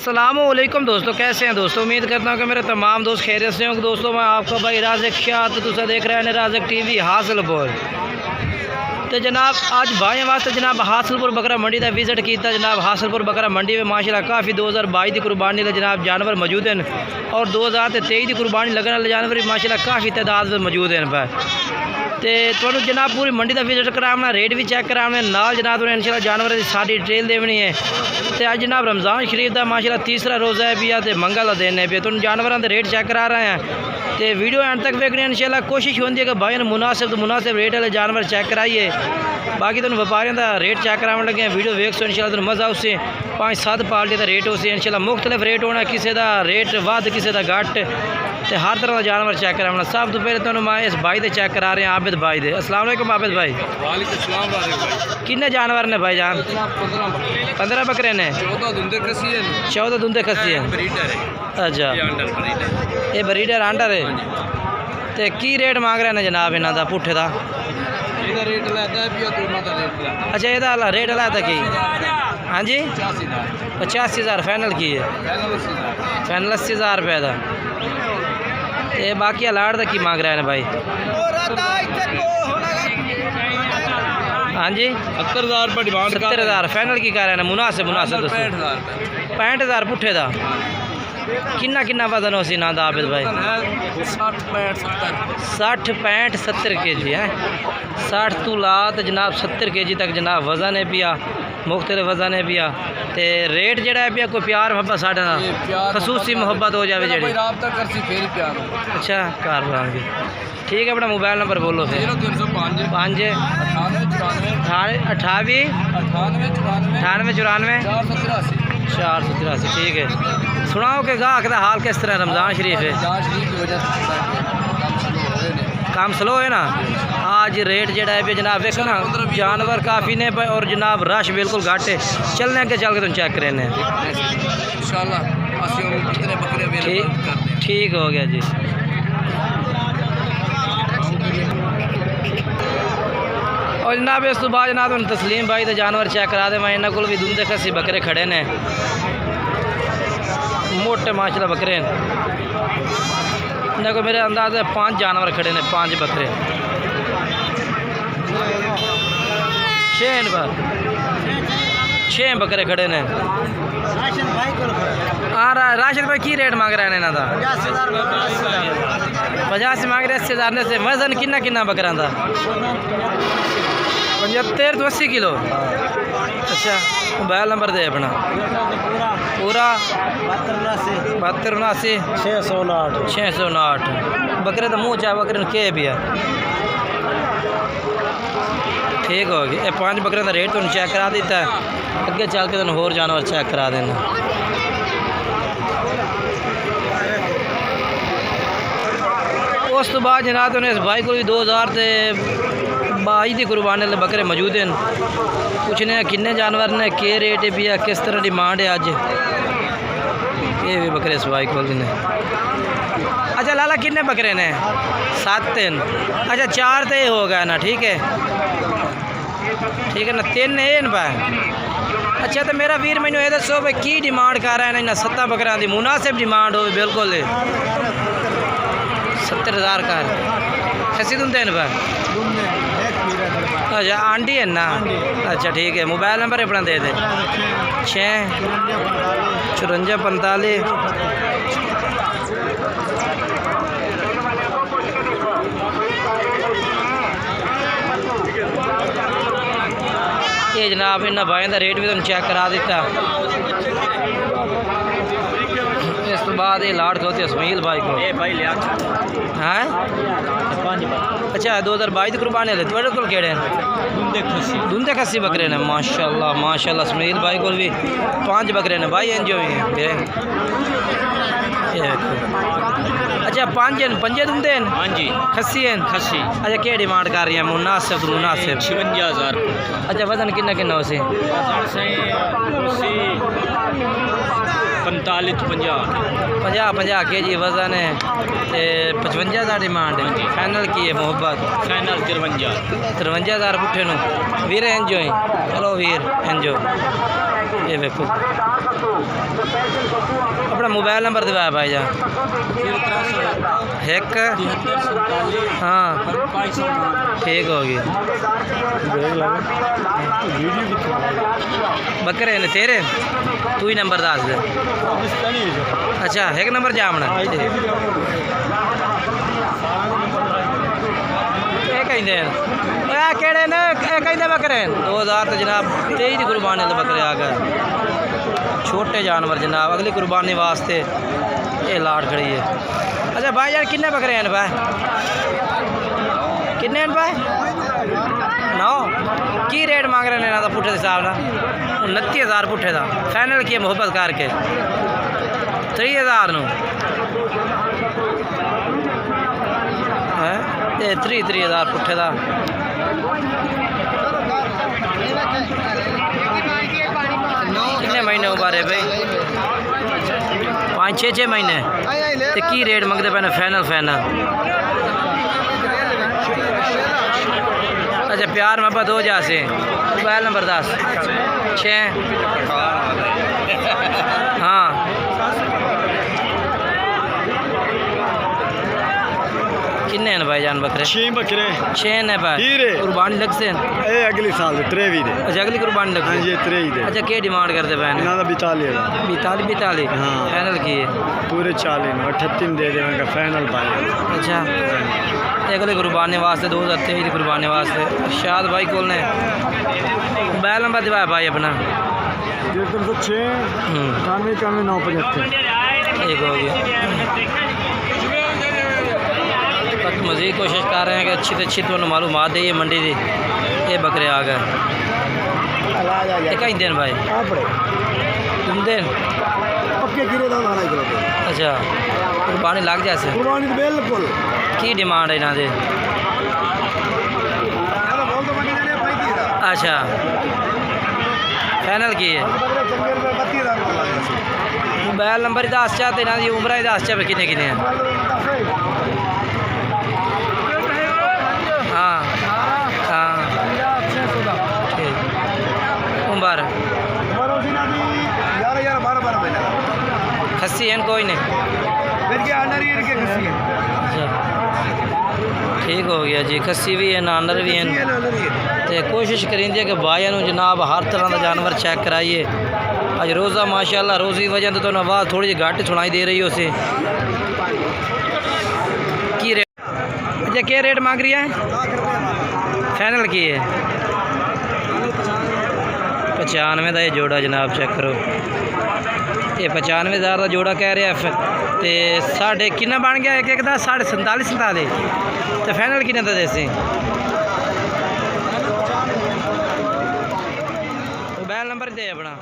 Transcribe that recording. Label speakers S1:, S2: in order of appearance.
S1: अस्सलामुअलैकुम दोस्तों, कैसे हैं दोस्तों। उम्मीद करता हूँ कि मेरे तमाम दोस्त खैरियत से होंगे। दोस्तों मैं आपका भाई राज़िक शाह, तो तुसा देख रहे हैं राज़िक टीवी हासिलपुर। तो जनाब आज भाई वास्ते जनाब हासिलपुर बकरा मंडी का विजिट किया। जनाब हासिलपुर बकरा मंडी में माशाल्लाह काफ़ी 2022 की कुर्बानी ले जनाब जानवर मौजूद हैं और 2023 की कुर्बानी लगने वाले जानवर भी माशाल्लाह काफ़ी तादाद में मौजूद हैं। तो जनाब पूरी मंडी का विजिट कराना, रेट भी चेक कराने नाल जनाब तुम इंशाल्लाह जानवर की सारी डिटेल देनी है। तो अज जनाब रमज़ान शरीफ का माशाल्लाह तीसरा रोज़ा है पिया, तो मंगल का दिन है पिया। तुम जानवरों के रेट चेक करा रहे हैं, तो वीडियो एंड तक देखने इंशाल्लाह कोशिश होती है कि भाई ने मुनासिब रेट वाले जानवर चेक कराइए। बाकी तुम व्यापारियों का रेट चेक कराने लगे वीडियो वेख सो इंशाल्लाह तुम मज़ा उससे 5-7 पार्टी का रेट उसे इंशाल्लाह मुख्तलिफ रेट होना, किसी का रेट वध किसी का घट, तो हर तरह का जानवर चेक कराना। सब तो पहले तुम मैं इस भाई से चेक करा रहे हैं, आबिद भाई दे। अस्सलाम वालेकुम आबिद भाई।
S2: वालेकुम सलाम भाई।
S1: कितने जानवर ने भाई जान? 15 बकरे ने।
S2: 14 धुंधे खसी है।
S1: 14 धुंधे खसी है। अच्छा ये ब्रीडर आंडर है। तो की रेट मांग रहे हैं जनाब इन्हों का पुट्ठे का?
S2: रेट लाता है।
S1: अच्छा ये रेट लाता की? हाँ जी 85,000 फाइनल की है। फाइनल 80,000 रुपये का। ये बाकी अलाट का की मांग रहे हैं भाई? हाँ जी
S2: 70,000 रुपये डिमांड।
S1: 70,000 फाइनल की कह रहे हैं। मुनासिब 65,000 पुट्ठे का। किन्ना किन्ना वजन हो सी ना दा आबिद भाई? 60-65-70 के जी है। 60 तो लात जनाब 70 के जी तक जनाब वजन है पिया, मुख्तलिफ वजन है पिया। तो रेट जड़ा है पिया कोई प्यार मोहब्बत साढ़े ना खसूसी मोहब्बत हो जाए जी। अच्छा कार लाँगे ठीक है। अपना मोबाइल नंबर बोलो फिर।
S2: 0305
S1: 5 28 98 483। ठीक है। सुनाओ कि गाहक का हाल किस तरह? रमज़ान शरीफ है, काम स्लो है ना आज। रेट जड़ा है जनाब देखो ना जानवर काफ़ी ने और जनाब रश बिल्कुल घट है। चलने के चल के तुम चेक करें ठीक हो गया जी। और जनाब इस तो बाद जनाब तुम तस्लीम भाई तो जानवर चेक करा दे। मैं इन्होंने को भी धुंधे खसी बकरे खड़े ने, मोटे माशाल्लाह बकरे हैं। इन्होंने को मेरे अंदाज 5 जानवर खड़े ने, 5 बकरे 6 बकरे खड़े ने। हाँ राशिद भाई की रेट मांग रहे हैं इन्हों का? 50 मांग रहे 80,000 ने। से वजन किन्ना किन्ना बकरा था? 75 तो 80 किलो। अच्छा मोबाइल नंबर दे अपना। पूरा 72 79 609। बकरे तो मुँह चाहे बकरे के भी है। ठीक हो गया। 5 बकरे का रेट तुम चेक करा देता है, अगे चल के तुम होर जानवर चेक करा देना। उस तो बाद जनाब उन्हें इस भाई को भी 2022 की कुर्बानी वाले बकरे मौजूद हैं। पूछने किन्ने जानवर ने, के रेट है भी है, किस तरह डिमांड है अज। ये भी बकरे इस भाई को ने। अच्छा लाला किन्ने बकरे ने? 7 हैं। अच्छा 4 तो ये हो गया ना। ठीक है ना 3 ये पाए। अच्छा तो मेरा वीर मैंने ये दसो भाई की डिमांड कर रहे हैं इन्हें 7 बकरियां की? मुनासिब डिमांड हो बिल्कुल 70,000 का खसी तुम देन पर। अच्छा आंटी है ना। अच्छा ठीक है। मोबाइल नंबर अपना दे दे। 6 54 45। ये जनाब इन भाई का रेट भी तुम चेक करा दिता। इस तो बाद ये लाड़ खोती इसमाइल भाई को। हाँ अच्छा 2022 की कुर्बानी ले थोड़े को केड़े धुंधे खसी बकरे ने। माशाल्लाह माशाल्लाह इसमाइल भाई को भी 5 बकरे ने भाई एंजो भी हैं। अच्छा 5 धुंधे हैं। हाँ जी खसी हैं। खसी अच्छा क्या डिमांड कर रही है? मुनासिब 56,000। अच्छा वजन किन्ना किन्ना उसे? 45-50 के जी वजन है। 55,000 डिमांड है। फाइनल की है मोहब्बत? फाइनल 53,000 पुट्ठे नु वीर एंजो। चलो वीर एंजो ये देखो अपना मोबाइल नंबर दिवाया भाई जान। एक हाँ ठीक होगी। बकरे ने तेरे तू ही नंबर दस दे। अच्छा एक नंबर जामना केड़े ने कहते बकरे 2000 तो जनाब 23 की कुर्बानी के बकरे आ गए। छोटे जानवर जनाब अगली कुर्बानी वास्ते ये लाट खड़ी है। अच्छा भाई यार किन्ने बकरे हैं भाई? किन्ने हैं भाई? 9 की रेट मांग रहे हैं ना पुट्ठे के हिसाब ना? 29,000 पुट्ठे का फाइनल किए मुहब्बत करके 30,000 है 30,000 पुट्ठे का। कितने महीने उबारे भाई? 5-6 महीने। तो की रेट मंगते पे फाइनल फाइनल? अच्छा प्यार मोहब्बत हो जासे। मोबाइल नंबर 10 6 हाँ किन्ने हैं भाईजान बकरे?
S3: 6 बकरे
S1: 6 है भाई। कुर्बानी लग से
S3: अगले साल 23 दे।
S1: अच्छा अगली कुर्बानी लग
S3: हाँ जी 23 दे।
S1: अच्छा क्या डिमांड करते पे?
S3: ना 42 हाँ
S1: फाइनल की है
S3: पूरे 40 38 दे देंगे फाइनल भाई।
S1: अच्छा अगले कुर्बानी वास्ते 2023 की कुर्बानी वास्ते शाद भाई को मोबाइल नंबर दिवाया भाई अपना?
S3: 6 91 975
S1: एक हो गया। मज़ीद कोशिश कर रहे हैं कि अच्छी से अच्छी तो मालूमात दे ये मंडी दी। ये बकरे आ गए कई दिन भाई? तुम दिन
S3: पक्के गिरे
S1: अच्छा कुर्बानी लग जैसे
S3: बिल्कुल
S1: की डिमांड है इन्हों दे? अच्छा फाइनल की है? मोबाइल नंबर ही दस चाहते इन्हों की उम्र ही दस चाहे किन्ने किन्ने हैं? हाँ हाँ ठीक उम्र खस्सी है कोई नहीं? अच्छा ठीक हो गया जी। खस्सी भी है नानर भी हैं। तो कोशिश करेंगे कि भाइयों जनाब हर तरह का जानवर चेक कराइए। अज रोज़ा माशाल्लाह रोज़ की वजह तो आवाज़ थोड़ी जी घट सुनाई दे रही है उसे। की रेट? अच्छा क्या रेट मांग रही है? फाइनल की है 95 का ये जोड़ा जनाब चेक करो। ये 95,000 का जोड़ा कह रहा है। तो साढ़े कितना बन गया एक का? 47 तो फाइनल कितना था जैसे? मोबाइल नंबर दे अपना।